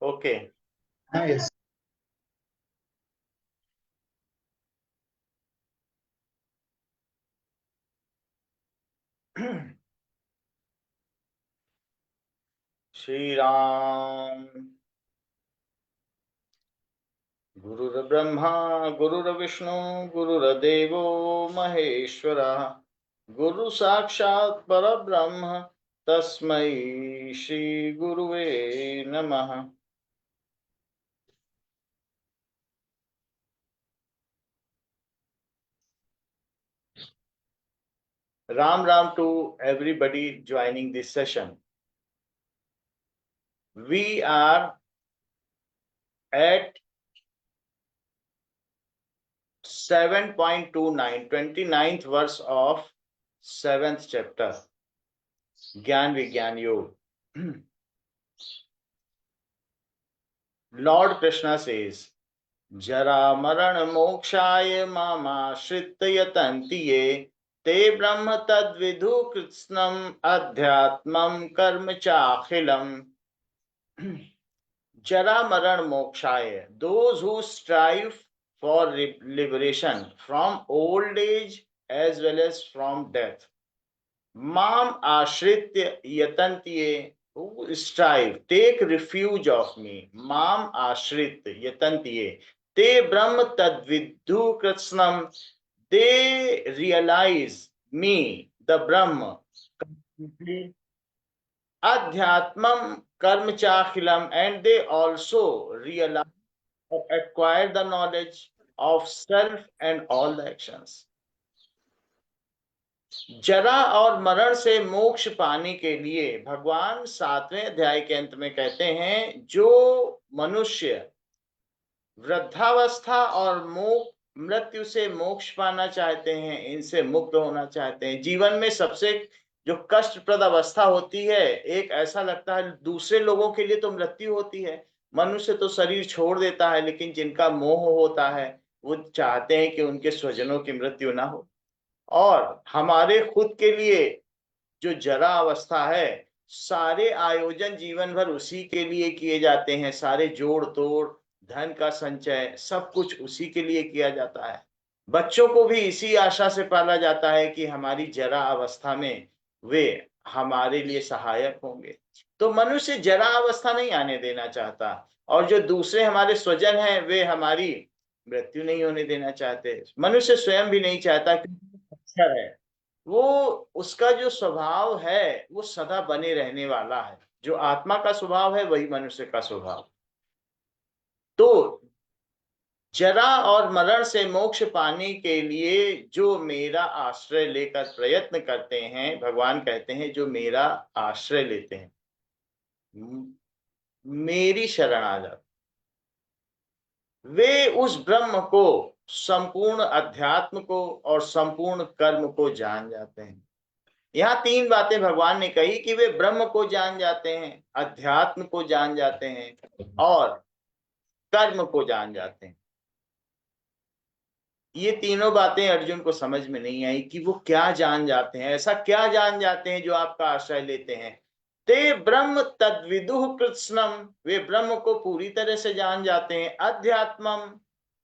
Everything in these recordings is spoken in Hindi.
ओके। हाँ, यस। श्री राम। गुरुर्ब्रह्मा गुरुर्विष्णु गुरुर्देवो महेश्वरः, गुरु साक्षात् परब्रह्म तस्मै श्री गुरुवे नमः। Ram Ram to everybody joining this session. We are at 7.29, 29th verse of 7th chapter, Gyan Vigyan Yoga. Lord Krishna says, Jara maran mokshaya mama shrittayatanti ye te brahma tad vidhu kritsnam adhyatmam karma chakhilam. Jara maran mokshaya, those who strive for liberation from old age as well as from death. Mam ashritya yatantiye, who strive, take refuge of me. Mam ashritya yatantiye, te brahma tadvidhu kritsnam, they realize me, the Brahma, completely. Adhyatmam karma chakhilam, and they also realize or acquire the knowledge of self and all the actions. जरा और मरण से मोक्ष पाने के लिए भगवान 7वें अध्याय के अंत में कहते हैं, जो मनुष्य वृद्धावस्था और मृत्यु से मोक्ष पाना चाहते हैं, इनसे मुक्त होना चाहते हैं। जीवन में सबसे जो कष्टप्रद अवस्था होती है, एक ऐसा लगता है दूसरे लोगों के लिए तो मृत्यु होती है, मनुष्य तो शरीर छोड़ देता है, लेकिन जिनका मोह होता है वो चाहते हैं कि उनके स्वजनों की मृत्यु ना हो। और हमारे खुद के लिए जो जरा अवस्था है, सारे आयोजन जीवन भर उसी के लिए किए जाते हैं, सारे जोड़ तोड़, धन का संचय, सब कुछ उसी के लिए किया जाता है। बच्चों को भी इसी आशा से पाला जाता है कि हमारी जरा अवस्था में वे हमारे लिए सहायक होंगे। तो मनुष्य जरा अवस्था नहीं आने देना चाहता, और जो दूसरे हमारे स्वजन हैं वे हमारी मृत्यु नहीं होने देना चाहते। मनुष्य स्वयं भी नहीं चाहता, क्योंकि अक्षर है वो, उसका जो स्वभाव है वो सदा बने रहने वाला है। जो आत्मा का स्वभाव है वही मनुष्य का स्वभाव। तो जरा और मरण से मोक्ष पाने के लिए जो मेरा आश्रय लेकर प्रयत्न करते हैं, भगवान कहते हैं जो मेरा आश्रय लेते हैं, मेरी शरण आ जाते, वे उस ब्रह्म को, संपूर्ण अध्यात्म को और संपूर्ण कर्म को जान जाते हैं। यहाँ तीन बातें भगवान ने कही कि वे ब्रह्म को जान जाते हैं, अध्यात्म को जान जाते हैं और कर्म को जान जाते हैं। ये तीनों बातें अर्जुन को समझ में नहीं आई कि वो क्या जान जाते हैं, ऐसा क्या जान जाते हैं जो आपका आश्रय लेते हैं। ते ब्रह्म तद्विदुः कृत्स्नम, वे ब्रह्म को पूरी तरह से जान जाते हैं। अध्यात्मम,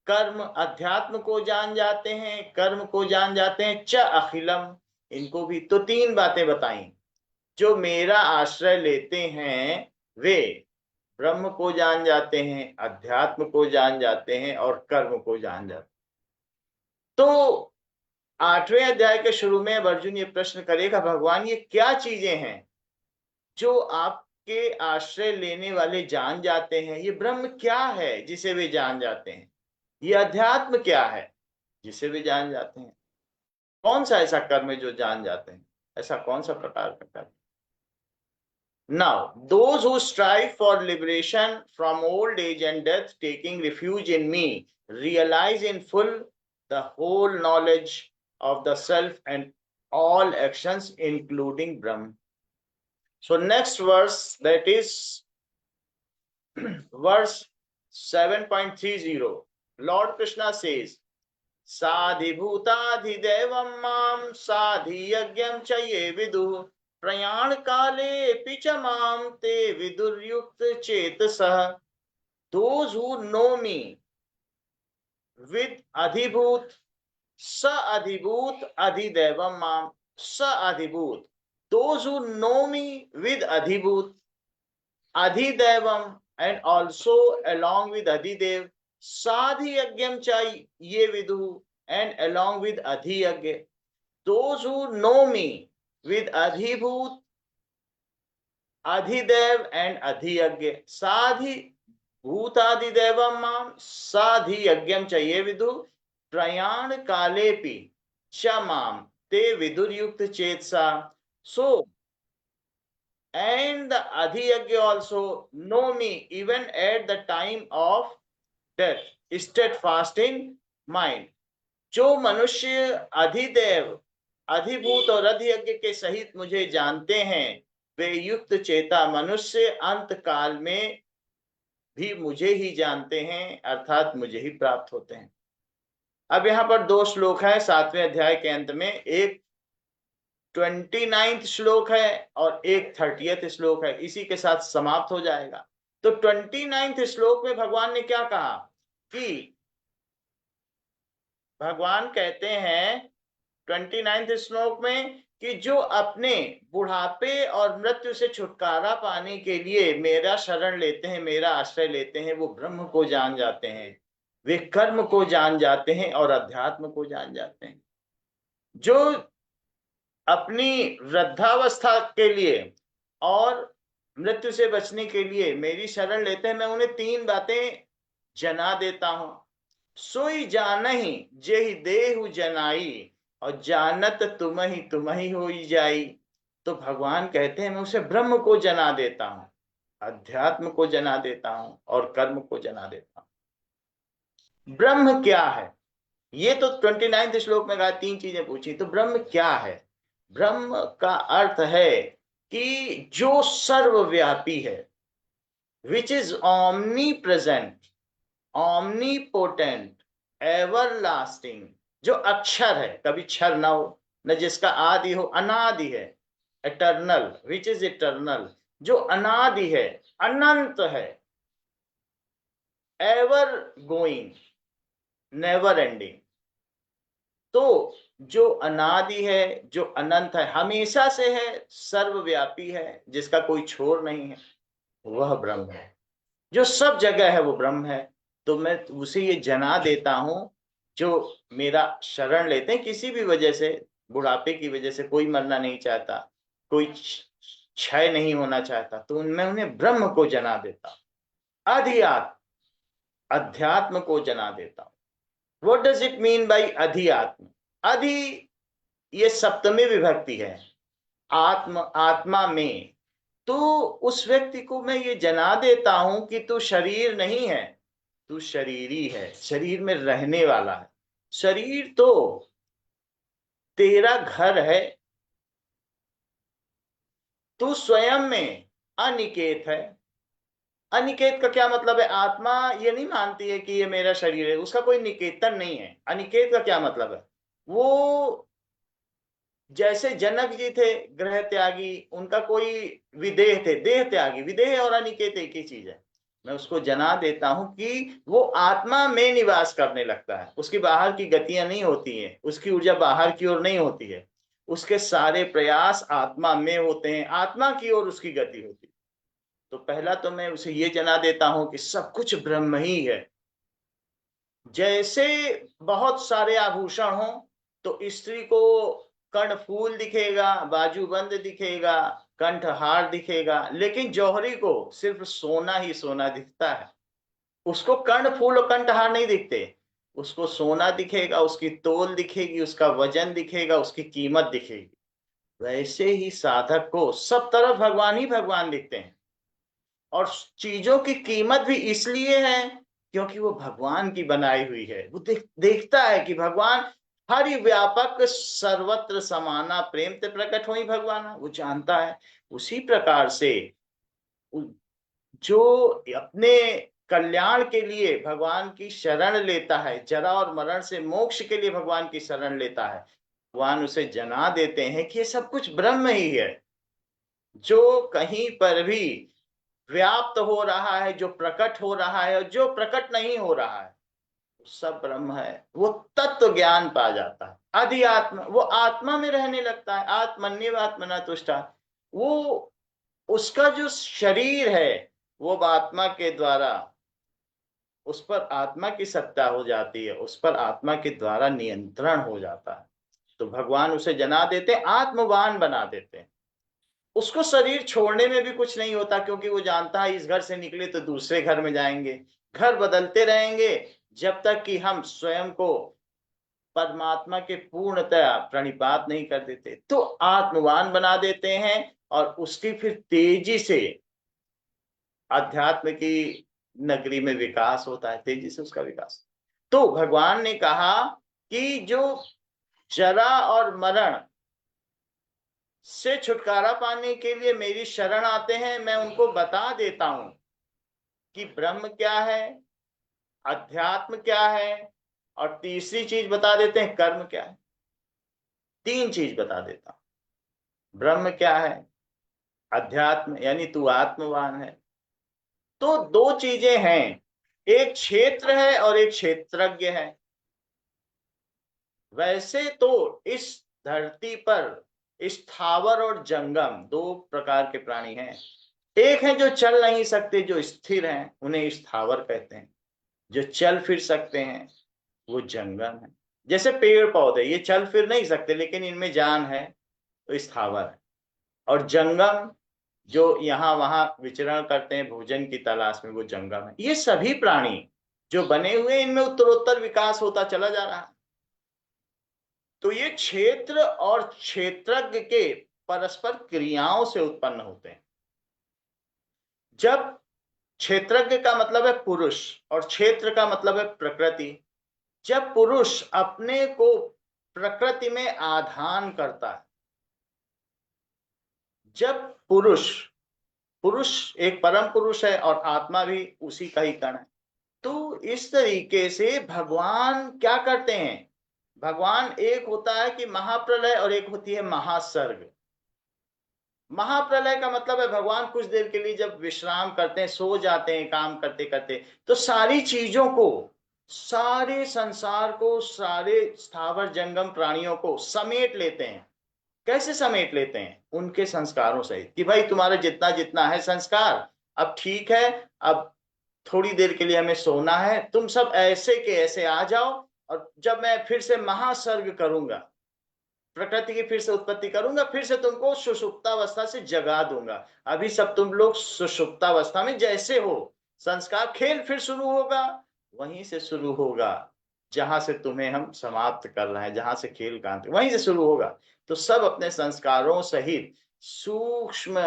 कर्म, अध्यात्म को जान जाते हैं, कर्म को जान जाते हैं। च अखिलम, इनको भी। तो तीन बातें बताई। जो मेरा आश्रय लेते हैं वे ब्रह्म को जान जाते हैं, अध्यात्म को जान जाते हैं और कर्म को जान जाते हैं। तो 8वें अध्याय के शुरू में अब अर्जुन ये प्रश्न करेगा, भगवान ये क्या चीजें हैं जो आपके आश्रय लेने वाले जान जाते हैं? ये ब्रह्म क्या है जिसे वे जान जाते हैं? ये अध्यात्म क्या है जिसे वे जान जाते हैं? कौन सा ऐसा कर्म है जो जान जाते हैं? ऐसा कौन सा प्रकार का कर्म? Now, those who strive for liberation from old age and death, taking refuge in me, realize in full the whole knowledge of the self and all actions, including Brahma. So, next verse, that is verse 7.30. Lord Krishna says, साधिभूताधिदेवं मां साधियज्ञं च ये विदुः प्रयाण काले पिच मां ते विदुर्युक्त चेतसः Those who know me with adhibhut, sa adhibhut adhidevam mam, sa adhibhut. Those who know me with adhibhut, adhidevam, and also along with adhidev, sadhi yagyam cha ye vidu, and along with adhiyagya. Those who know me with adhibhut, adhidev and adhiyagya, sadhi भूतादिदेवम माम साधि यज्ञम च ये विदु प्रयाण कालेपि च माम ते विदुर्युक्त चेतसा. So, and the adhiyagya also know me even at the time of death, steadfast in mind. जो मनुष्य अधिदेव, अधिभूत और अधियज्ञ के सहित मुझे जानते हैं, वे युक्त चेता मनुष्य अंत काल में भी मुझे ही जानते हैं, अर्थात मुझे ही प्राप्त होते हैं. अब यहाँ पर दो श्लोक है 7वें अध्याय के अंत में. एक 29th श्लोक है और एक 30th श्लोक है. इसी के साथ समाप्त हो जाएगा. तो 29th श्लोक में भगवान ने क्या कहा कि भगवान कहते हैं 29th श्लोक में कि जो अपने बुढ़ापे और मृत्यु से छुटकारा पाने के लिए मेरा शरण लेते हैं, मेरा आश्रय लेते हैं, वो ब्रह्म को जान जाते हैं, वे कर्म को जान जाते हैं और अध्यात्म को जान जाते हैं. जो अपनी वृद्धावस्था के लिए और मृत्यु से बचने के लिए मेरी शरण लेते हैं, मैं उन्हें 3 बातें जना देता हूं. सोई जानहि जेहि देहु जनाई, और जानत तुम ही होई जाई. तो भगवान कहते हैं मैं उसे ब्रह्म को जना देता हूं, अध्यात्म को जना देता हूं और कर्म को जना देता हूं. ब्रह्म क्या है? ये तो 29th श्लोक में कहा, 3 चीजें पूछी. तो ब्रह्म क्या है? ब्रह्म का अर्थ है कि जो सर्वव्यापी है, which is omni present, omni potent, everlasting, जो अक्षर है, कभी क्षर ना हो, न जिसका आदि हो, अनादि है, एटर्नल, विच इज इटर्नल, जो अनादि है, अनंत है, एवर गोइंग, नेवर एंडिंग. तो जो अनादि है, जो अनंत है, हमेशा से है, सर्वव्यापी है, जिसका कोई छोर नहीं है, वह ब्रह्म है. जो सब जगह है वो ब्रह्म है. तो मैं उसे ये जना देता हूं जो मेरा शरण लेते हैं. किसी भी वजह से, बुढ़ापे की वजह से कोई मरना नहीं चाहता, कोई क्षय नहीं होना चाहता, तो मैं उन्हें ब्रह्म को जना देता हूं, अधियात्म, अध्यात्म को जना देता हूं. What does it mean by अधियात्म? अधि ये सप्तमी विभक्ति है, आत्म, आत्मा में. तो उस व्यक्ति को मैं ये जना देता हूं कि तू शरीर नहीं है, तू शरीरी है, शरीर में रहने वाला है. शरीर तो तेरा घर है, तू स्वयं में अनिकेत है. अनिकेत का क्या मतलब है? आत्मा ये नहीं मानती है कि ये मेरा शरीर है, उसका कोई निकेतन नहीं है. अनिकेत का क्या मतलब है? वो जैसे जनक जी थे ग्रह त्यागी, उनका कोई विदेह थे, देह त्यागी. विदेह और अनिकेत एक ही चीज है. मैं उसको जना देता हूं कि वो आत्मा में निवास करने लगता है, उसकी बाहर की गतियां नहीं होती हैं, उसकी ऊर्जा बाहर की ओर नहीं होती है, उसके सारे प्रयास आत्मा में होते हैं, आत्मा की ओर उसकी गति होती है. तो पहला तो मैं उसे ये जना देता हूं कि सब कुछ ब्रह्म ही है. जैसे बहुत सारे आभूषण हो तो स्त्री को कर्णफूल दिखेगा, बाजूबंद दिखेगा, कंठहार दिखेगा, लेकिन जौहरी को सिर्फ सोना ही सोना दिखता है. उसको कर्णफूल और कंठहार नहीं दिखते, उसको सोना दिखेगा, उसकी तोल दिखेगी, उसका वजन दिखेगा, उसकी कीमत दिखेगी. वैसे ही साधक को सब तरफ भगवान ही भगवान दिखते हैं. और चीजों की कीमत भी इसलिए है क्योंकि वो भगवान की बनाई हुई है. वो देखता है कि भगवान हरि व्यापक सर्वत्र समाना प्रेम ते प्रकट हुई भगवान, वो जानता है. उसी प्रकार से जो अपने कल्याण के लिए भगवान की शरण लेता है, जरा और मरण से मोक्ष के लिए भगवान की शरण लेता है, भगवान उसे जना देते हैं कि ये सब कुछ ब्रह्म ही है. जो कहीं पर भी व्याप्त हो रहा है, जो प्रकट हो रहा है और जो प्रकट नहीं हो रहा है, सब ब्रह्म है। वो तत्व ज्ञान पा जाता है, आदि आत्मा, वो आत्मा में रहने लगता है। आत्मन्येव आत्मना तुष्टा, वो उसका जो शरीर है वो आत्मा के द्वारा, उस पर आत्मा की सत्ता हो जाती है, उस पर आत्मा के द्वारा नियंत्रण हो जाता है। तो भगवान उसे जना देते, आत्मवान बना देते हैं। उसको शरीर छोड़ने में भी कुछ नहीं होता, क्योंकि वो जानता है इस घर से निकले तो दूसरे घर में जाएंगे, घर बदलते रहेंगे जब तक कि हम स्वयं को परमात्मा के पूर्णतया प्रणिपात नहीं कर देते। तो आत्मवान बना देते हैं और उसकी फिर तेजी से अध्यात्म की नगरी में विकास होता है, तेजी से उसका विकास। तो भगवान ने कहा कि जो जरा और मरण से छुटकारा पाने के लिए मेरी शरण आते हैं, मैं उनको बता देता हूं कि ब्रह्म क्या है, अध्यात्म क्या है, और तीसरी चीज बता देते हैं कर्म क्या है। तीन चीज बता देता हूं, ब्रह्म क्या है, अध्यात्म यानी तू आत्मवान है। तो दो चीजें हैं, एक क्षेत्र है और एक क्षेत्रज्ञ है। वैसे तो इस धरती पर स्थावर और जंगम दो प्रकार के प्राणी हैं। एक है जो चल नहीं सकते, जो स्थिर हैं, उन्हें स्थावर कहते हैं। जो चल फिर सकते हैं वो जंगम है। जैसे पेड़ पौधे, ये चल फिर नहीं सकते लेकिन इनमें जान है, तो स्थावर है। और जंगम जो यहाँ वहां विचरण करते हैं भोजन की तलाश में, वो जंगम है। ये सभी प्राणी जो बने हुए हैं, इनमें उत्तरोत्तर विकास होता चला जा रहा है। तो ये क्षेत्र और क्षेत्रज्ञ के परस्पर क्रियाओं से उत्पन्न होते हैं। जब क्षेत्रज्ञ का मतलब है पुरुष और क्षेत्र का मतलब है प्रकृति, जब पुरुष अपने को प्रकृति में आधान करता है, जब पुरुष, पुरुष एक परम पुरुष है और आत्मा भी उसी का ही कण है। तो इस तरीके से भगवान क्या करते हैं, भगवान एक होता है कि महाप्रलय और एक होती है महासर्ग। महाप्रलय का मतलब है भगवान कुछ देर के लिए जब विश्राम करते हैं, सो जाते हैं काम करते करते, तो सारी चीजों को, सारे संसार को, सारे स्थावर जंगम प्राणियों को समेट लेते हैं। कैसे समेट लेते हैं, उनके संस्कारों से, कि भाई तुम्हारा जितना जितना है संस्कार, अब ठीक है, अब थोड़ी देर के लिए हमें सोना है, तुम सब ऐसे के ऐसे आ जाओ, और जब मैं फिर से महासर्ग करूंगा, प्रकृति की फिर से उत्पत्ति करूंगा, फिर से तुमको सुषुप्तावस्था से जगा दूंगा। अभी सब तुम लोग सुषुप्तावस्था में जैसे हो, संस्कार खेल फिर शुरू होगा, वहीं से शुरू होगा जहां से तुम्हें हम समाप्त कर रहे हैं, जहां से खेल कांति वहीं से शुरू होगा। तो सब अपने संस्कारों सहित सूक्ष्म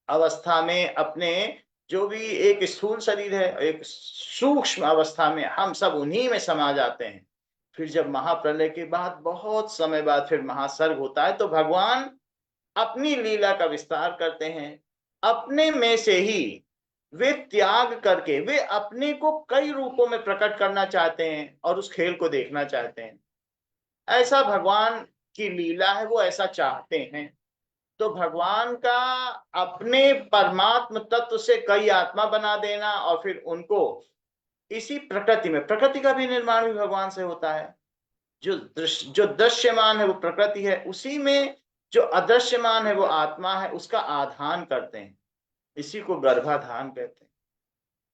अवस्था में, अपने जो भी एक स्थूल शरीर है, एक सूक्ष्म अवस्था में हम सब उन्हीं में समा जाते हैं। फिर जब महाप्रलय के बाद बहुत समय बाद फिर महासर्ग होता है, तो भगवान अपनी लीला का विस्तार करते हैं। अपने में से ही वे त्याग करके वे अपने को कई रूपों में प्रकट करना चाहते हैं और उस खेल को देखना चाहते हैं। ऐसा भगवान की लीला है, वो ऐसा चाहते हैं। तो भगवान का अपने परमात्म तत्व से कई आत्मा बना देना और फिर उनको इसी प्रकृति में, प्रकृति का भी निर्माण भी भगवान से होता है। जो दृश्यमान है वो प्रकृति है, उसी में जो अदृश्यमान है वो आत्मा है, उसका आधान करते हैं। इसी को गर्भाधान कहते हैं।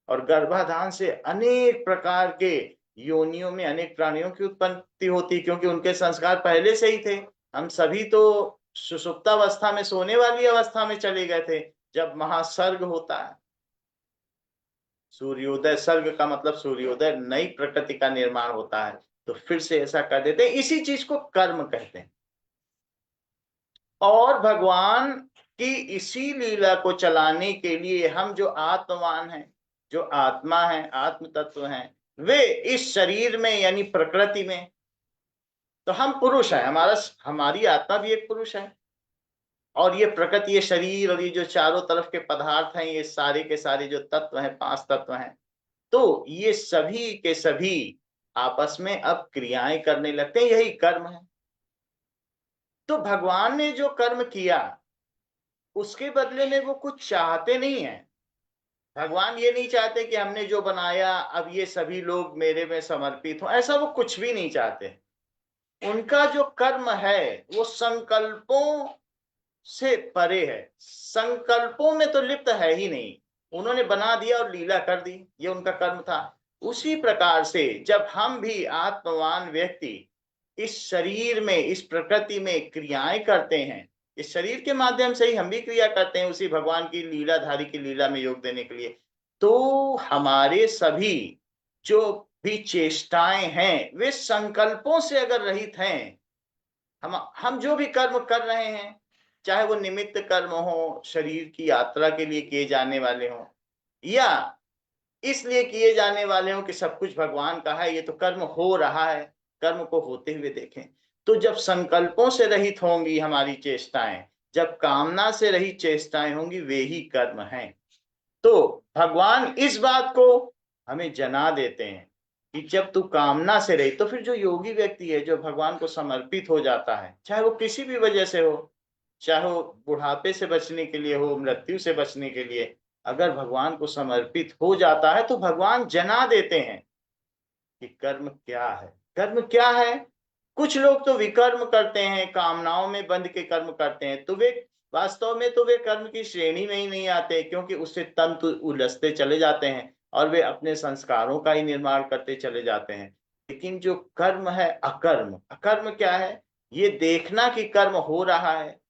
और गर्भाधान से अनेक प्रकार के योनियों में अनेक प्राणियों की उत्पत्ति होती, क्योंकि उनके संस्कार पहले से ही थे। हम सभी तो सुषुप्तावस्था में, सोने वाली अवस्था में चले गए थे जब महासर्ग होता है। सूर्योदय, सर्ग का मतलब सूर्योदय, नई प्रकृति का निर्माण होता है। तो फिर से ऐसा कर देते हैं, इसी चीज को कर्म कहते हैं। और भगवान की इसी लीला को चलाने के लिए हम जो आत्मवान हैं, जो आत्मा है, आत्म तत्व हैं, वे इस शरीर में यानी प्रकृति में, तो हम पुरुष हैं, हमारी आत्मा भी एक पुरुष है। और ये प्रकृति, ये शरीर और ये जो चारों तरफ के पदार्थ हैं, ये सारे के सारे जो तत्व हैं, पांच तत्व हैं, तो ये सभी के सभी आपस में अब क्रियाएं करने लगते हैं, यही कर्म है। तो भगवान ने जो कर्म किया उसके बदले में वो कुछ चाहते नहीं है। भगवान ये नहीं चाहते कि हमने जो बनाया अब ये सभी लोग मेरे में समर्पित हो, ऐसा वो कुछ भी नहीं चाहते। उनका जो कर्म है वो संकल्पों से परे है, संकल्पों में तो लिप्त है ही नहीं। उन्होंने बना दिया और लीला कर दी, ये उनका कर्म था। उसी प्रकार से जब हम भी आत्मवान व्यक्ति इस शरीर में, इस प्रकृति में क्रियाएं करते हैं, इस शरीर के माध्यम से ही हम भी क्रिया करते हैं उसी भगवान की लीलाधारी की लीला में योग देने के लिए, तो हमारे सभी जो भी चेष्टाएं हैं वे संकल्पों से अगर रहित हैं, हम जो भी कर्म कर रहे हैं, चाहे वो निमित्त कर्म हो, शरीर की यात्रा के लिए किए जाने वाले हो, या इसलिए किए जाने वाले हो कि सब कुछ भगवान का है, ये तो कर्म हो रहा है, कर्म को होते हुए देखें। तो जब संकल्पों से रहित होंगी हमारी चेष्टाएं, जब कामना से रहित चेष्टाएं होंगी, वे ही कर्म हैं। तो भगवान इस बात को हमें जना देते हैं कि जब तू कामना से रही, तो फिर जो योगी व्यक्ति है, जो भगवान को समर्पित हो जाता है, चाहे वो किसी भी वजह से हो, चाहे वो बुढ़ापे से बचने के लिए हो, मृत्यु से बचने के लिए, अगर भगवान को समर्पित हो जाता है तो भगवान जना देते हैं कि कर्म क्या है, कर्म क्या है। कुछ लोग तो विकर्म करते हैं, कामनाओं में बंध के कर्म करते हैं, तो वे वास्तव में तो वे कर्म की श्रेणी में ही नहीं आते, क्योंकि उससे तंतु उलझते चले जाते हैं और वे अपने संस्कारों का ही निर्माण करते चले जाते हैं। लेकिन जो कर्म है अकर्म, अकर्म क्या है, ये देखना कि कर्म हो रहा है।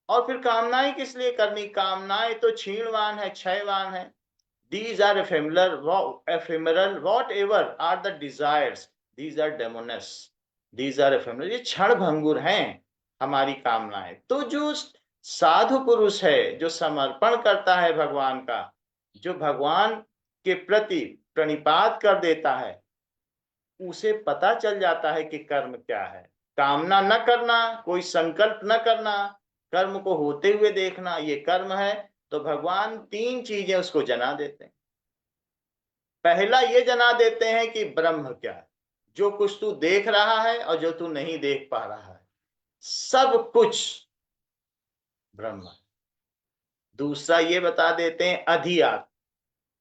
और फिर कामनाएं किस लिए करनी, कामनाएं तो क्षीणवान है, क्षयवान है। These are ephemeral, whatever are the desires, these are demoness, these are ephemeral, ये क्षण भंगुर हैं हमारी कामनाएं। तो जो साधु पुरुष है, जो समर्पण करता है भगवान का, जो भगवान के प्रति प्रणिपात कर देता है, उसे पता चल जाता है कि कर्म क्या है। कामना न करना, कोई संकल्प न करना, कर्म को होते हुए देखना, ये कर्म है। तो भगवान तीन चीजें उसको जना देते हैं। पहला ये जना देते हैं कि ब्रह्म क्या है, जो कुछ तू देख रहा है और जो तू नहीं देख पा रहा है, सब कुछ ब्रह्म है। दूसरा ये बता देते हैं अधिआत्म,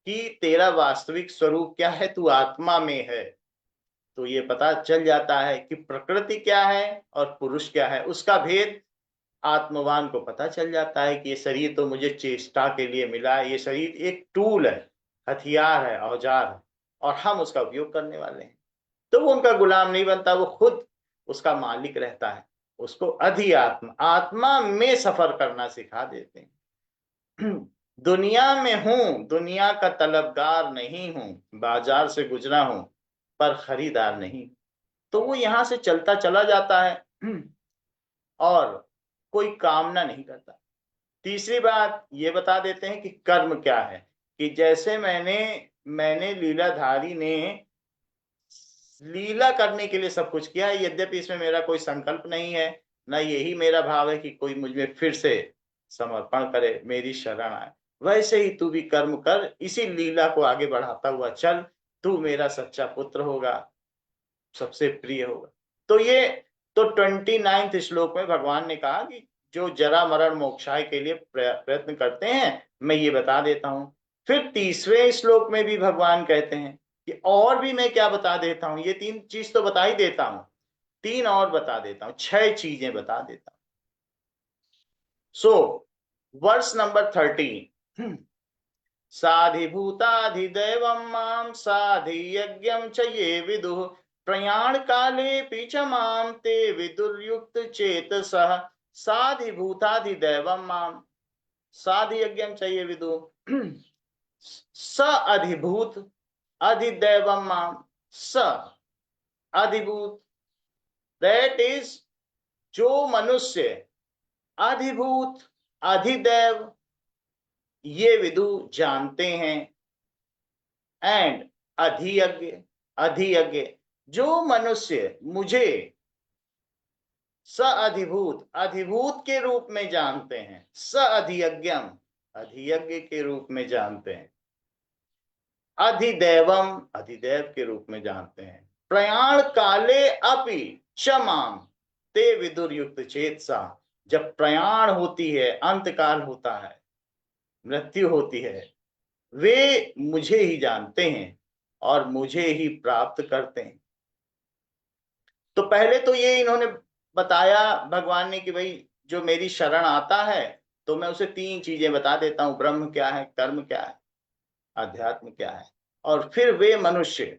कि तेरा वास्तविक स्वरूप क्या है, तू आत्मा में है। तो ये पता चल जाता है कि प्रकृति क्या है और पुरुष क्या है, उसका भेद आत्मवान को पता चल जाता है कि ये शरीर तो मुझे चेष्टा के लिए मिला है, ये शरीर एक टूल है, हथियार है, औजार है, और हम उसका उपयोग करने वाले हैं। तो वो उनका गुलाम नहीं बनता, वो खुद उसका मालिक रहता है। उसको अधिआत्म, आत्मा में सफर करना सिखा देते हैं। दुनिया में हूं, दुनिया का तलबगार नहीं हूं, बाजार से गुजरा हूं पर खरीदार नहीं। तो वो यहां से चलता चला जाता है और कोई कामना नहीं करता। तीसरी बात ये बता देते हैं कि कर्म क्या है, कि जैसे मैंने लीलाधारी ने लीला करने के लिए सब कुछ किया है, यद्यपि इसमें मेरा कोई संकल्प नहीं है, ना यही मेरा भाव है कि कोई मुझ में फिर से समर्पण करे, मेरी शरण आए, वैसे ही तू भी कर्म कर, इसी लीला को आगे बढ़ाता हुआ चल, तू मेरा सच्चा पुत्र होगा, सबसे प्रिय होगा। तो ये तो 29वें श्लोक में भगवान ने कहा कि जो जरा मरण मोक्षाय के लिए प्रयत्न करते हैं, मैं ये बता देता हूं। फिर 30वें श्लोक में भी भगवान कहते हैं कि और भी मैं क्या बता देता हूं, ये तीन चीज तो बता ही देता हूं, तीन और बता देता हूं, 6 चीजें बता देता हूं। सो वर्स नंबर 13, साधिभूताधिदैवं मां साधियज्ञं च ये विदुः प्रयाण काले च मां ते विदुर्युक्त चेतसः। साधिभूताधिदैवं मां साधियज्ञं च ये विदुः, स अधिभूत अधिदैवं मां, स अधिभूत, दैट इज जो मनुष्य अधिभूत अधिदैव ये विदु जानते हैं, एंड अधियज्ञ, अधियज्ञ जो मनुष्य मुझे स अधिभूत, अधिभूत के रूप में जानते हैं, स अधियज्ञम, अधियज्ञ के रूप में जानते हैं, अधिदैवम, अधिदैव के रूप में जानते हैं, प्रयाण काले अपि च माम ते विदुर युक्त चेतसा, जब प्रयाण होती है, अंतकाल होता है, मृत्यु होती है, वे मुझे ही जानते हैं और मुझे ही प्राप्त करते हैं। तो पहले तो ये इन्होंने बताया भगवान ने कि भाई जो मेरी शरण आता है तो मैं उसे तीन चीजें बता देता हूं, ब्रह्म क्या है, कर्म क्या है, अध्यात्म क्या है। और फिर वे मनुष्य,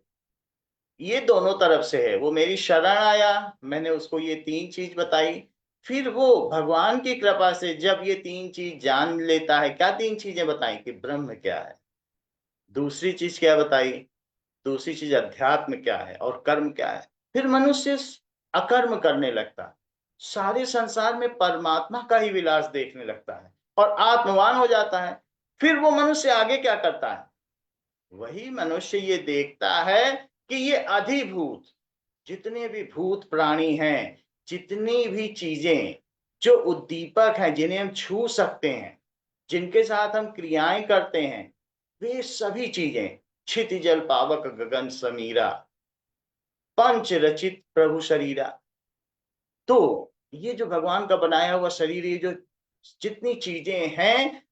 ये दोनों तरफ से है, वो मेरी शरण आया, मैंने उसको ये तीन चीज बताई, फिर वो भगवान की कृपा से जब ये तीन चीज जान लेता है, क्या तीन चीजें बताई कि ब्रह्म क्या है, दूसरी चीज क्या बताई, दूसरी चीज अध्यात्म क्या है और कर्म क्या है, फिर मनुष्य अकर्म करने लगता है, सारे संसार में परमात्मा का ही विलास देखने लगता है और आत्मवान हो जाता है। फिर वो मनुष्य आगे क्या करता है, वही मनुष्य ये देखता है कि ये अधिभूत जितने भी भूत प्राणी हैं, जितनी भी चीजें जो उद्दीपक हैं, जिन्हें हम छू सकते हैं, जिनके साथ हम क्रियाएं करते हैं, वे सभी चीजें क्षिति जल पावक गगन समीरा पंच रचित प्रभु शरीरा। तो ये जो भगवान का बनाया हुआ शरीर, ये जो जितनी चीजें हैं,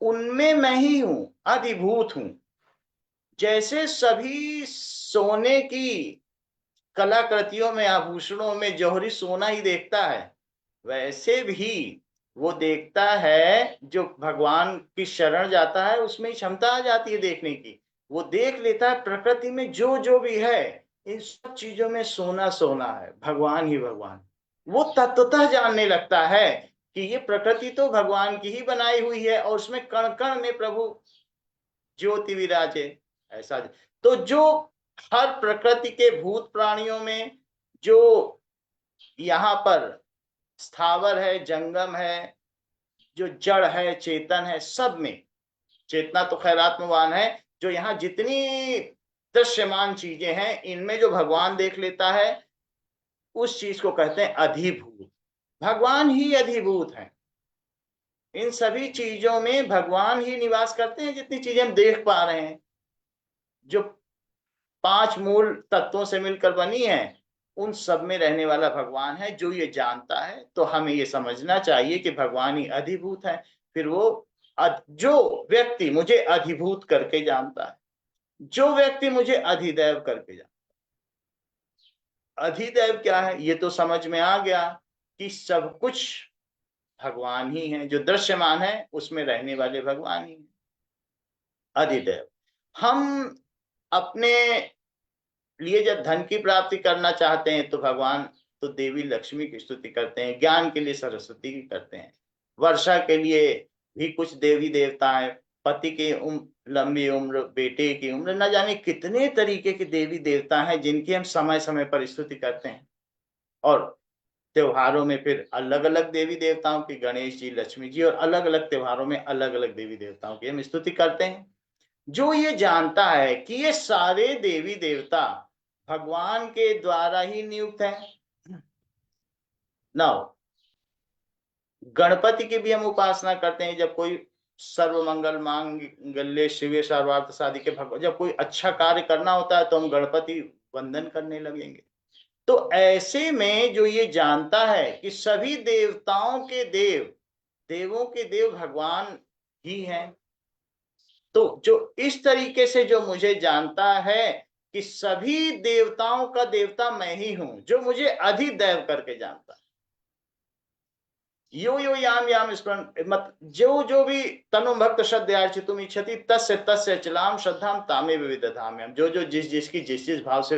उनमें मैं ही हूं, अधिभूत हूं। जैसे सभी सोने की कलाकृतियों में, आभूषणों में जौहरी सोना ही देखता है, वैसे भी वो देखता है, जो भगवान की शरण जाता है उसमें क्षमता आ जाती है देखने की। वो देख लेता है प्रकृति में जो जो भी है, इन सब चीजों में सोना सोना है, भगवान ही भगवान। वो तत्वतः जानने लगता है कि ये प्रकृति तो भगवान की ही बनाई हुई है और उसमें कण कण में प्रभु ज्योति विराजे। ऐसा तो जो हर प्रकृति के भूत प्राणियों में, जो यहाँ पर स्थावर है, जंगम है, जो जड़ है, चेतन है, सब में, चेतना तो खैरात्मवान है, जो यहाँ जितनी दृश्यमान चीजें हैं, इनमें जो भगवान देख लेता है, उस चीज को कहते हैं अधिभूत। भगवान ही अधिभूत है, इन सभी चीजों में भगवान ही निवास करते हैं, जितनी चीजें हम देख पा रहे हैं, जो पांच मूल तत्वों से मिलकर बनी है, उन सब में रहने वाला भगवान है। जो ये जानता है तो हमें ये समझना चाहिए कि भगवान ही अधिभूत है। फिर वो जो व्यक्ति मुझे अधिभूत करके जानता है, जो व्यक्ति मुझे अधिदैव करके जानता है, अधिदैव क्या है ये तो समझ में आ गया कि सब कुछ भगवान ही है, जो दृश्यमान है उसमें रहने वाले भगवान ही है, अधिदैव। हम अपने लिए जब धन की प्राप्ति करना चाहते हैं तो भगवान तो देवी लक्ष्मी की स्तुति करते हैं, ज्ञान के लिए सरस्वती की करते हैं, वर्षा के लिए भी कुछ देवी देवता है, पति की लंबी उम्र, बेटे की उम्र, न जाने कितने तरीके के देवी देवता हैं जिनकी हम समय समय पर स्तुति करते हैं। और त्योहारों में फिर अलग अलग देवी देवताओं की, गणेश जी, लक्ष्मी जी, और अलग अलग त्योहारों में अलग अलग देवी देवताओं की हम स्तुति करते हैं। जो ये जानता है कि ये सारे देवी देवता भगवान के द्वारा ही नियुक्त हैं। नाउ गणपति की भी हम उपासना करते हैं, जब कोई सर्वमंगल मांगल्ये शिवे सर्वार्थ साधिके भगवान, जब कोई अच्छा कार्य करना होता है तो हम गणपति वंदन करने लगेंगे। तो ऐसे में जो ये जानता है कि सभी देवताओं के देव, देवों के देव भगवान ही हैं, तो जो इस तरीके से जो मुझे जानता है कि सभी देवताओं का देवता मैं ही हूं, जो मुझे अधिदैव करके जानता है, यो यो याम याम स्मरण मत, जो जो भी तनु भक्त श्रद्धयार्चितुम इच्छति तस्य तस्य अचलाम श्रद्धाम तामे विविदधाम्यहम्, जो जो जिस भाव से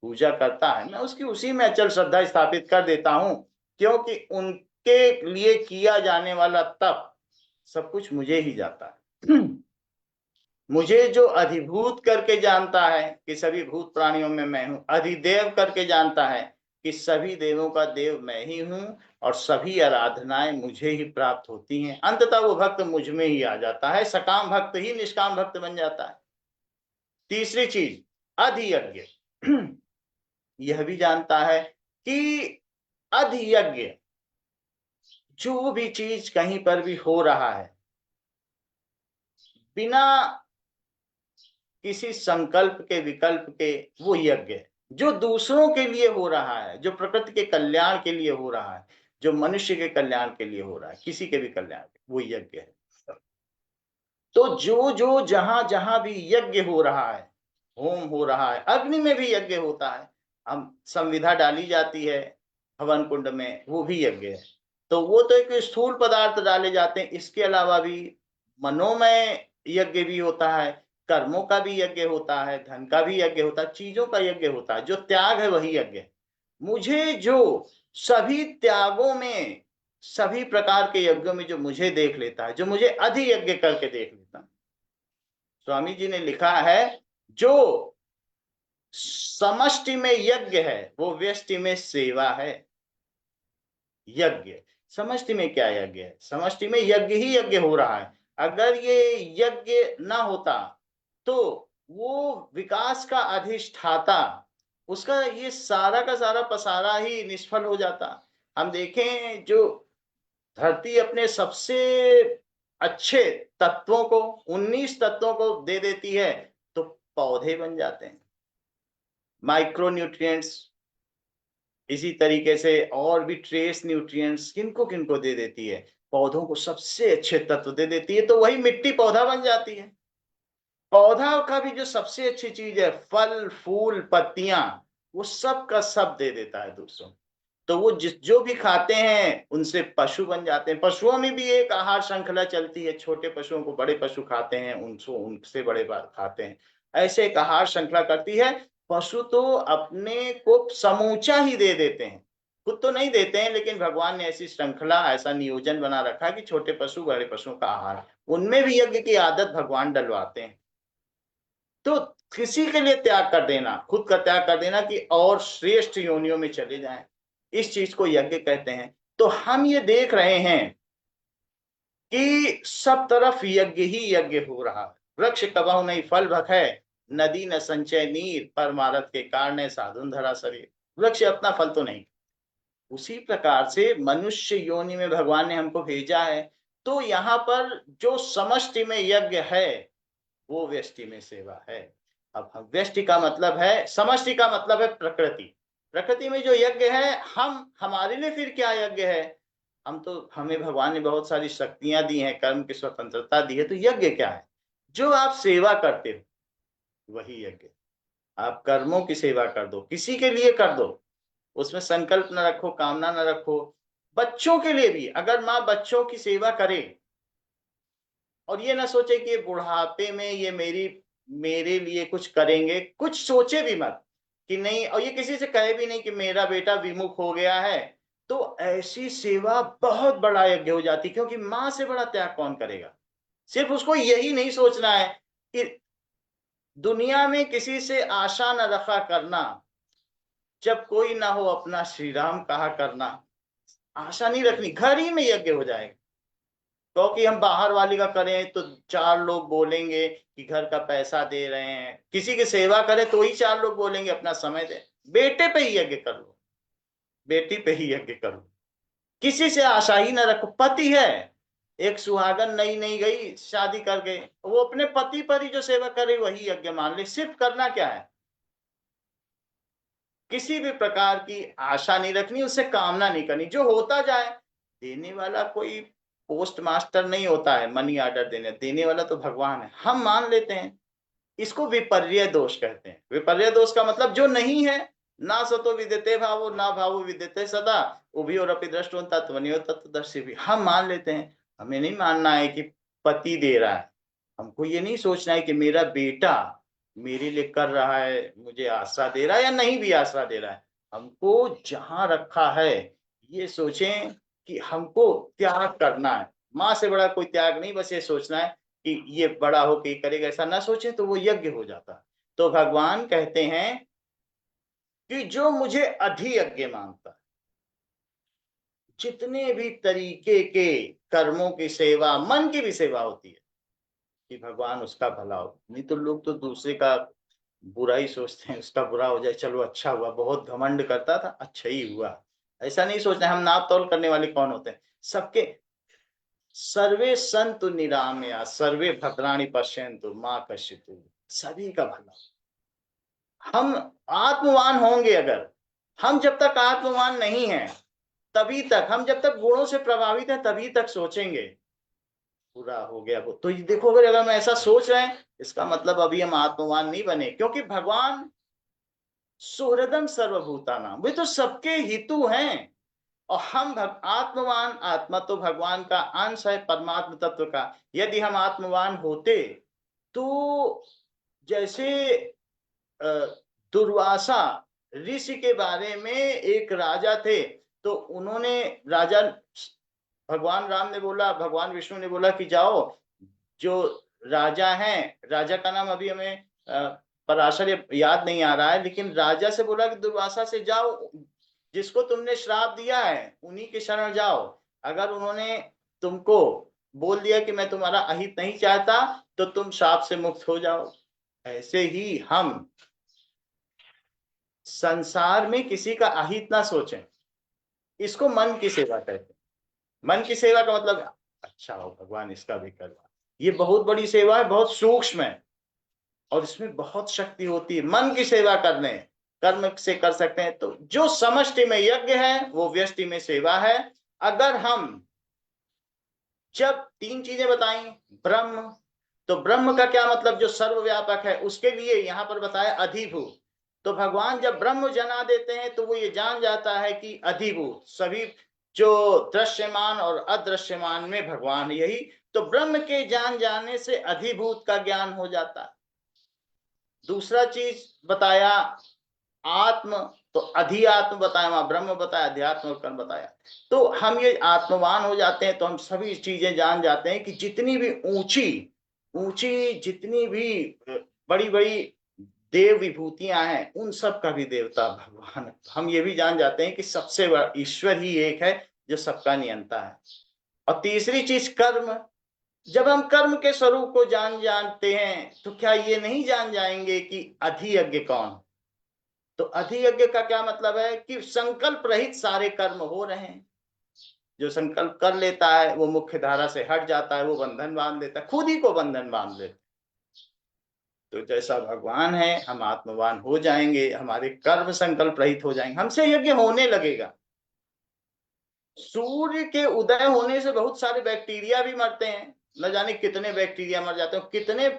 पूजा करता है, मैं उसकी उसी में अचल श्रद्धा स्थापित कर देता हूं, क्योंकि उनके लिए किया जाने वाला तप सब कुछ मुझे ही जाता है। मुझे जो अधिभूत करके जानता है कि सभी भूत प्राणियों में मैं हूं, अधिदेव करके जानता है कि सभी देवों का देव मैं ही हूं, और सभी आराधनाएं मुझे ही प्राप्त होती हैं, अंततः वो भक्त मुझ में ही आ जाता है, सकाम भक्त ही निष्काम भक्त बन जाता है। तीसरी चीज अधियज्ञ, यह भी जानता है कि अधियज्ञ जो भी चीज कहीं पर भी हो रहा है, बिना किसी संकल्प के, विकल्प के, वो यज्ञ है। जो दूसरों के लिए हो रहा है, जो प्रकृति के कल्याण के लिए हो रहा है, जो मनुष्य के कल्याण के लिए हो रहा है, किसी के भी कल्याण के, वो यज्ञ है। तो जो जो जहां जहां भी यज्ञ हो रहा है, होम हो रहा है, अग्नि में भी यज्ञ होता है, हम संविधा डाली जाती है हवन कुंड में, वो भी यज्ञ है। तो वो तो एक स्थूल पदार्थ डाले जाते हैं, इसके अलावा भी मनोमय यज्ञ भी होता है, कर्मों का भी यज्ञ होता है, धन का भी यज्ञ होता है, चीजों का यज्ञ होता है। जो त्याग है वही यज्ञ है। मुझे जो सभी त्यागों में, सभी प्रकार के यज्ञों में जो मुझे देख लेता है, जो मुझे अधि यज्ञ करके देख लेता है, स्वामी जी ने लिखा है जो समष्टि में यज्ञ है वो व्यष्टि में सेवा है। यज्ञ समष्टि में क्या यज्ञ है? समष्टि में यज्ञ ही यज्ञ हो रहा है। अगर ये यज्ञ ना होता तो वो विकास का अधिष्ठाता, उसका ये सारा का सारा पसारा ही निष्फल हो जाता। हम देखें जो धरती अपने सबसे अच्छे तत्वों को, 19 तत्वों को दे देती है तो पौधे बन जाते हैं, माइक्रो न्यूट्रिएंट्स। इसी तरीके से और भी ट्रेस न्यूट्रिएंट्स किनको किनको दे देती है? पौधों को सबसे अच्छे तत्व दे देती है, तो वही मिट्टी पौधा बन जाती है। पौधा का भी जो सबसे अच्छी चीज है, फल फूल पत्तियां, वो सब का सब दे देता है दूसरों। तो वो जो भी खाते हैं उनसे पशु बन जाते हैं। पशुओं में भी एक आहार श्रृंखला चलती है, छोटे पशुओं को बड़े पशु खाते हैं, उनसे उनसे बड़े खाते हैं, ऐसे एक आहार श्रृंखला करती है। पशु तो अपने को समूचा ही दे देते हैं, खुद तो नहीं देते हैं, लेकिन भगवान ने ऐसी श्रृंखला, ऐसा नियोजन बना रखा है कि छोटे पशु बड़े पशुओं का आहार, उनमें भी यज्ञ की आदत भगवान डलवाते हैं। तो किसी के लिए त्याग कर देना, खुद का त्याग कर देना कि और श्रेष्ठ योनियों में चले जाएं, इस चीज को यज्ञ कहते हैं। तो हम ये देख रहे हैं कि सब तरफ यज्ञ ही यज्ञ हो रहा है। वृक्ष कबहु नहीं फल भखै, नदी न संचय नीर, परमारथ के कारण साधुन धरा शरीर। वृक्ष अपना फल तो नहीं। उसी प्रकार से मनुष्य योनि में भगवान ने हमको भेजा है, तो यहाँ पर जो समष्टि में यज्ञ है वो व्यष्टि में सेवा है। अब हम व्यष्टि का मतलब है, समष्टि का मतलब है प्रकृति। प्रकृति में जो यज्ञ है, हम हमारे लिए फिर क्या यज्ञ है? हम तो, हमें भगवान ने बहुत सारी शक्तियां दी हैं, कर्म की स्वतंत्रता दी है, तो यज्ञ क्या है? जो आप सेवा करते हो वही यज्ञ। आप कर्मों की सेवा कर दो, किसी के लिए कर दो, उसमें संकल्प न रखो, कामना न रखो। बच्चों के लिए भी अगर माँ बच्चों की सेवा करे और ये ना सोचे कि ये बुढ़ापे में ये मेरे लिए कुछ करेंगे, कुछ सोचे भी मत कि नहीं, और ये किसी से कहे भी नहीं कि मेरा बेटा विमुख हो गया है, तो ऐसी सेवा बहुत बड़ा यज्ञ हो जाती, क्योंकि माँ से बड़ा त्याग कौन करेगा? सिर्फ उसको यही नहीं सोचना है कि दुनिया में किसी से आशा न रखा करना, जब कोई ना हो अपना श्री राम कहा करना। आशा नहीं रखनी, घर ही में यज्ञ हो जाएगा। क्योंकि हम बाहर वाली का करें तो 4 लोग बोलेंगे कि घर का पैसा दे रहे हैं, किसी की सेवा करें तो ही 4 लोग बोलेंगे अपना समय दे। बेटे पे ही यज्ञ कर लो, बेटी पे ही यज्ञ करो, किसी से आशा ही ना रखो। पति है, एक सुहागन नई नई गई शादी कर गए, वो अपने पति पर ही जो सेवा करे वही यज्ञ मान ले। सिर्फ करना क्या है? किसी भी प्रकार की आशा नहीं रखनी, उससे कामना नहीं करनी, जो होता जाए। देने वाला कोई पोस्ट मास्टर नहीं होता है, मनी ऑर्डर देने वाला तो भगवान है, हम मान लेते हैं। इसको विपर्य दोष कहते हैं। विपर्य दोष का मतलब जो नहीं है, ना सतो विद्यते भावो ना भावो विद्यते सदा, उभयोरपि दृष्टो तत्वनियो तत्वदर्शी भी, हम मान लेते हैं। हमें नहीं मानना है कि पति दे रहा है, हमको ये नहीं सोचना है कि मेरा बेटा मेरे लिए कर रहा है, मुझे आसरा दे रहा है या नहीं भी आसरा दे रहा है। हमको जहां रखा है ये सोचें कि हमको त्याग करना है। माँ से बड़ा कोई त्याग नहीं, बस ये सोचना है कि ये बड़ा हो के करेगा, ऐसा ना सोचे तो वो यज्ञ हो जाता। तो भगवान कहते हैं कि जो मुझे अधि यज्ञ मानता है, जितने भी तरीके के कर्मों की सेवा, मन की भी सेवा होती है कि भगवान उसका भला हो। नहीं तो लोग तो दूसरे का बुरा ही सोचते हैं, उसका बुरा हो जाए चलो अच्छा हुआ, बहुत घमंड करता था अच्छा ही हुआ, ऐसा नहीं सोचना। हम नाप तौल करने वाले कौन होते हैं? सबके सर्वे संतु निरामया सर्वे भद्राणि पश्यन्तु मां कश्चित्, सभी का भला। हम आत्मवान होंगे, अगर हम जब तक आत्मवान नहीं हैं तभी तक, हम जब तक गुणों से प्रभावित हैं तभी तक सोचेंगे पूरा हो गया वो। तो ये देखो, अगर हम ऐसा सोच रहे हैं इसका मतलब अभी हम आत्मवान नहीं बने, क्योंकि भगवान सुहृदम सर्वभूतानाम, वे तो सबके हितु हैं। और हम आत्मवान, आत्मा तो भगवान का अंश है, परमात्म तत्व का। यदि हम आत्मवान होते तो जैसे दुर्वासा ऋषि के बारे में एक राजा थे, तो उन्होंने राजा, भगवान राम ने बोला, भगवान विष्णु ने बोला कि जाओ, जो राजा हैं, राजा का नाम अभी हमें पराशर याद नहीं आ रहा है, लेकिन राजा से बोला कि दुर्वासा से जाओ, जिसको तुमने श्राप दिया है उन्हीं के शरण जाओ। अगर उन्होंने तुमको बोल दिया कि मैं तुम्हारा अहित नहीं चाहता, तो तुम श्राप से मुक्त हो जाओ। ऐसे ही हम संसार में किसी का अहित ना सोचें, इसको मन की सेवा कहते हैं। मन की सेवा का मतलब अच्छा हो भगवान इसका भी करवा, ये बहुत बड़ी सेवा है, बहुत सूक्ष्म है, और इसमें बहुत शक्ति होती है। मन की सेवा करने, कर्म से कर सकते हैं। तो जो समष्टि में यज्ञ है वो व्यष्टि में सेवा है। अगर हम जब तीन चीजें बताई, ब्रह्म, तो ब्रह्म का क्या मतलब, जो सर्वव्यापक है, उसके लिए यहां पर बताया अधिभूत। तो भगवान जब ब्रह्म जना देते हैं तो वो ये जान जाता है कि अधिभूत, सभी जो दृश्यमान और अदृश्यमान में भगवान, यही तो ब्रह्म के जान जाने से अधिभूत का ज्ञान हो जाता है। दूसरा चीज बताया आत्म, तो अधिआत्म बताया, वहां ब्रह्म बताया, अध्यात्म और कर्म बताया। तो हम ये आत्मवान हो जाते हैं तो हम सभी चीजें जान जाते हैं कि जितनी भी ऊंची ऊंची, जितनी भी बड़ी बड़ी देव विभूतियां हैं, उन सब का भी देवता भगवान। हम ये भी जान जाते हैं कि सबसे बड़ा ईश्वर ही एक है जो सबका नियंता है। और तीसरी चीज कर्म, जब हम कर्म के स्वरूप को जानते हैं तो क्या ये नहीं जान जाएंगे कि अधियज्ञ कौन। तो अधियज्ञ का क्या मतलब है कि संकल्प रहित सारे कर्म हो रहे हैं। जो संकल्प कर लेता है वो मुख्य धारा से हट जाता है, वो बंधन बांध लेता है, खुद ही को बंधन बांध लेता है। तो जैसा भगवान है, हम आत्मवान हो जाएंगे, हमारे कर्म संकल्प रहित हो जाएंगे, हमसे यज्ञ होने लगेगा। सूर्य के उदय होने से बहुत सारे बैक्टीरिया भी मरते हैं, न जाने कितने बैक्टीरिया मर जाते हैं, कितने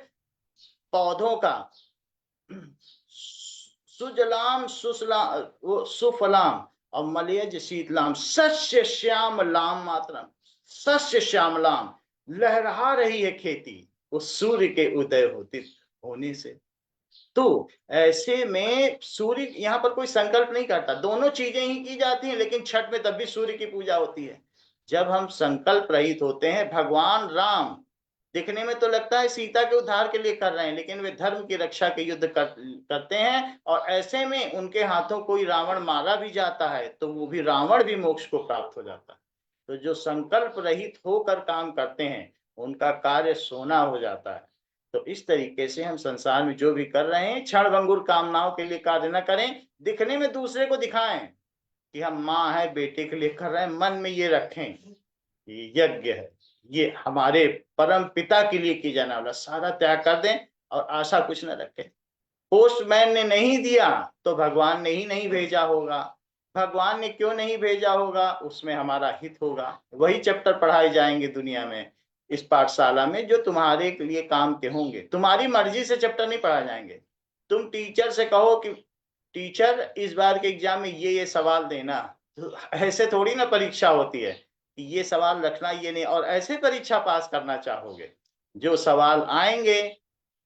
पौधों का सुजलाम सुफलाम और मलयज शीतलाम सस्य श्यामलाम मातरम, सस्य श्यामलाम, लहरा रही है खेती उस सूर्य के उदय होने से। तो ऐसे में सूर्य, यहाँ पर कोई संकल्प नहीं करता, दोनों चीजें ही की जाती हैं, लेकिन छठ में तब भी सूर्य की पूजा होती है। जब हम संकल्प रहित होते हैं, भगवान राम दिखने में तो लगता है सीता के उद्धार के लिए कर रहे हैं, लेकिन वे धर्म की रक्षा के युद्ध करते हैं। और ऐसे में उनके हाथों कोई रावण मारा भी जाता है तो वो भी, रावण भी मोक्ष को प्राप्त हो जाता है। तो जो संकल्प रहित होकर काम करते हैं उनका कार्य सोना हो जाता है। तो इस तरीके से हम संसार में जो भी कर रहे हैं, क्षण भंगुर कामनाओं के लिए कार्य न करें, दिखने में दूसरे को दिखाएं कि हम माँ है, बेटे के लिए कर रहे हैं, मन में ये रखें ये यज्ञ है, ये हमारे परम पिता के लिए की जाने वाला, सारा त्याग कर दें और आशा कुछ न रखें। पोस्टमैन ने नहीं दिया तो भगवान ने ही नहीं भेजा होगा। भगवान ने क्यों नहीं भेजा होगा, उसमें हमारा हित होगा। वही चैप्टर पढ़ाए जाएंगे दुनिया में, इस पाठशाला में, जो तुम्हारे के लिए काम के होंगे। तुम्हारी मर्जी से चैप्टर नहीं पढ़ाए जाएंगे। तुम टीचर से कहो कि टीचर इस बार के एग्जाम में ये सवाल देना, तो ऐसे थोड़ी ना परीक्षा होती है कि ये सवाल रखना, ये नहीं, और ऐसे परीक्षा पास करना चाहोगे। जो सवाल आएंगे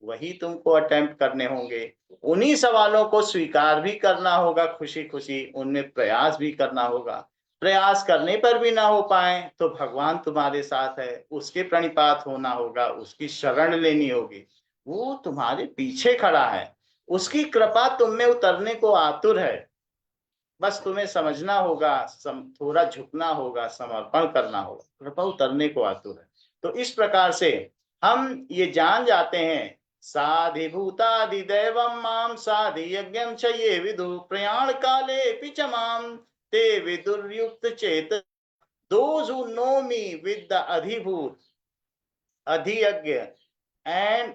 वही तुमको अटेम्प्ट करने होंगे, उन्हीं सवालों को स्वीकार भी करना होगा खुशी खुशी, उनमें प्रयास भी करना होगा। प्रयास करने पर भी ना हो पाए तो भगवान तुम्हारे साथ है, उसके प्रणिपात होना होगा, उसकी शरण लेनी होगी। वो तुम्हारे पीछे खड़ा है, उसकी कृपा तुम में उतरने को आतुर है। बस तुम्हें समझना होगा, थोड़ा झुकना होगा, समर्पण करना होगा, कृपा उतरने को आतुर है। तो इस प्रकार से हम ये जान जाते हैं, साधिभूतादिदैवं मां साधि यज्ञं च ये विदु प्रयाण काले पिच मां ते विदुर्युक्त चेत। Those who know me with the adhibhut, adhiyagya and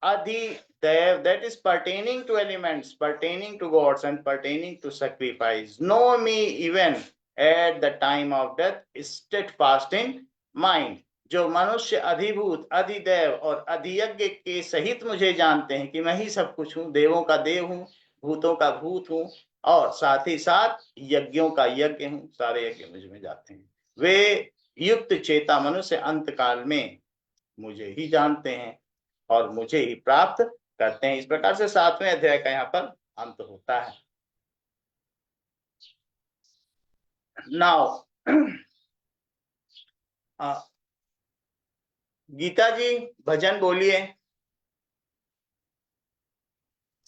adhidev, that is pertaining to elements, pertaining to gods and pertaining to sacrifice, know me even at the time of death steadfast in mind। जो मनुष्य अधिभूत, अधिदैव और अधियज्ञ के सहित मुझे जानते हैं कि मैं ही सब कुछ हूँ, देवों का देव हूँ, भूतों का भूत हूँ और साथ ही साथ यज्ञों का यज्ञ हूँ, सारे यज्ञ मुझ में जाते हैं। वे युक्त चेता मनुष्य अंत काल में मुझे ही जानते हैं और मुझे ही प्राप्त करते हैं। इस प्रकार से 7वें अध्याय का यहाँ पर अंत होता है। नाउ गीता जी भजन बोलिए।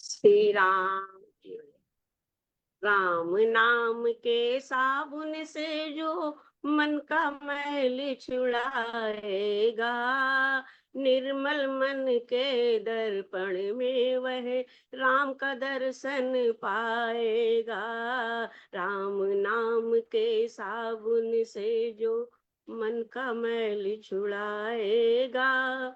श्री राम राम नाम के साबुन से जो मन का मैल छुड़ाएगा, निर्मल मन के दर्पण में वह राम का दर्शन पाएगा। राम नाम के साबुन से जो मन का मैल छुड़ाएगा,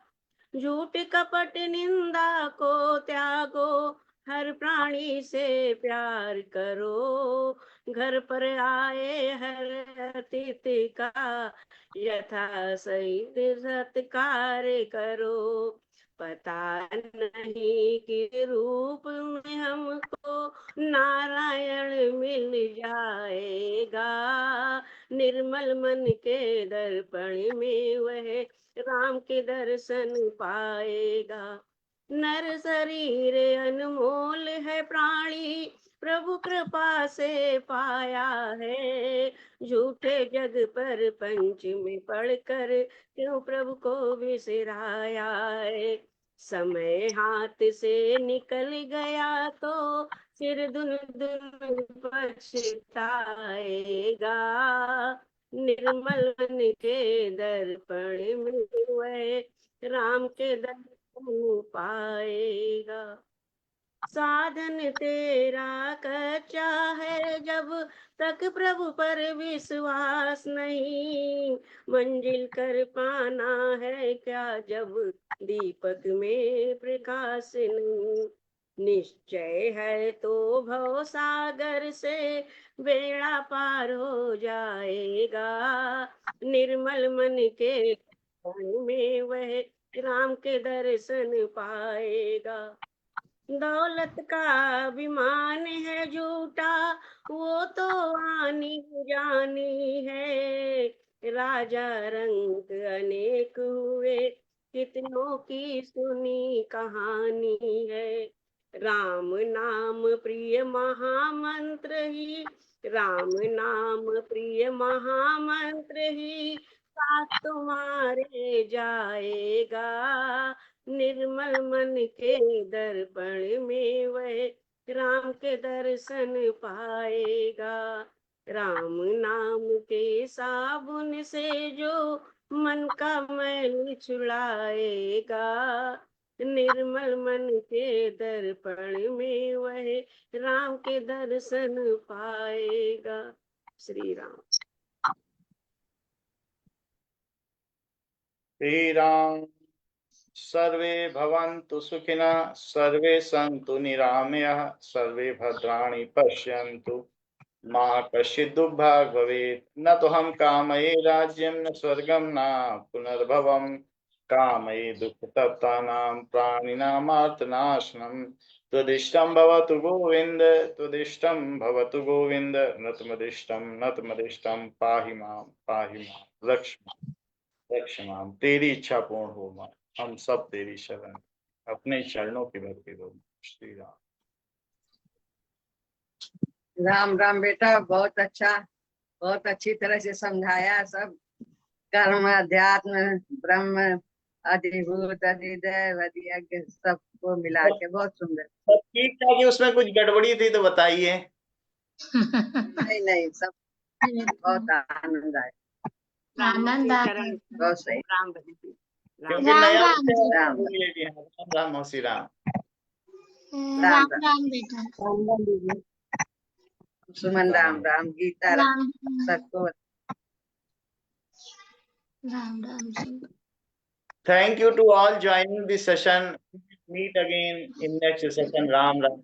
झूठ कपट निंदा को त्यागो, हर प्राणी से प्यार करो, घर पर आए हर अतिथि का यथा सहित सत्कार करो। पता नहीं कि रूप में हमको नारायण मिल जाएगा, निर्मल मन के दर्पण में वह राम के दर्शन पाएगा। नर शरीर अनमोल है प्राणी, प्रभु कृपा से पाया है, झूठे जग पर पंच में पढ़कर क्यों प्रभु को बिसराया है। समय हाथ से निकल गया तो फिर दुन दुन पछताएगा, निर्मल मन के दर्पण में वह राम के दर्शन पाएगा। साधन तेरा कच्चा है जब तक प्रभु पर विश्वास नहीं, मंजिल कर पाना है क्या जब दीपक में प्रकाश नहीं। निश्चय है तो भव सागर से बेड़ा पार हो जाएगा, निर्मल मन के मन में वह राम के दर्शन पाएगा। दौलत का अभिमान है झूठा, वो तो आनी जानी है, राजा रंग अनेक हुए कितनों की सुनी कहानी है। राम नाम प्रिय महामंत्र ही, राम नाम प्रिय महामंत्र ही साथ तुम्हारे जाएगा, निर्मल मन के दर्पण में वह राम के दर्शन पाएगा। राम नाम के साबुन से जो मन का मैल छुड़ाएगा, निर्मल मन के दर्पण में वह राम के दर्शन पाएगा। श्री राम। श्री राम। सर्वे भवन्तु सुखिनः, सर्वे सन्तु निरामयाः, सर्वे भद्राणि पश्यन्तु मा कश्चित् दुर्भाग् भवेत्। न तो हम कामये राज्यं न स्वर्गं न पुनर्भवम्, कामये दुःखतप्तानां प्राणिनामार्तनाशनम्। त्वदिष्टं भवतु गोविन्द, त्वदिष्टं भवतु गोविन्द, नतमदिष्टं पाहि मां रक्ष मां। तेरी इच्छा पूर्ण हो मां, हम सब तेरी शरण, अपने चरणों की भक्ति दो। श्री राम। राम राम बेटा, बहुत अच्छा, बहुत अच्छी तरह से समझाया। सब कर्म, अध्यात्म, ब्रह्म, अधिभूत, अधिदैव, अधियज्ञ सबको मिला के बहुत सुंदर। सब ठीक था कि उसमें कुछ गड़बड़ी थी तो बताइए। नहीं, सब बहुत आनंद आया। आनंद बहुत सही। राम क्योंकि नया राम राम मौसी राम राम बेटा, सुमन राम राम, गीता राम, सबको Ram Ram. Thank you to all joining this session. Meet again in next session. Ram Ram.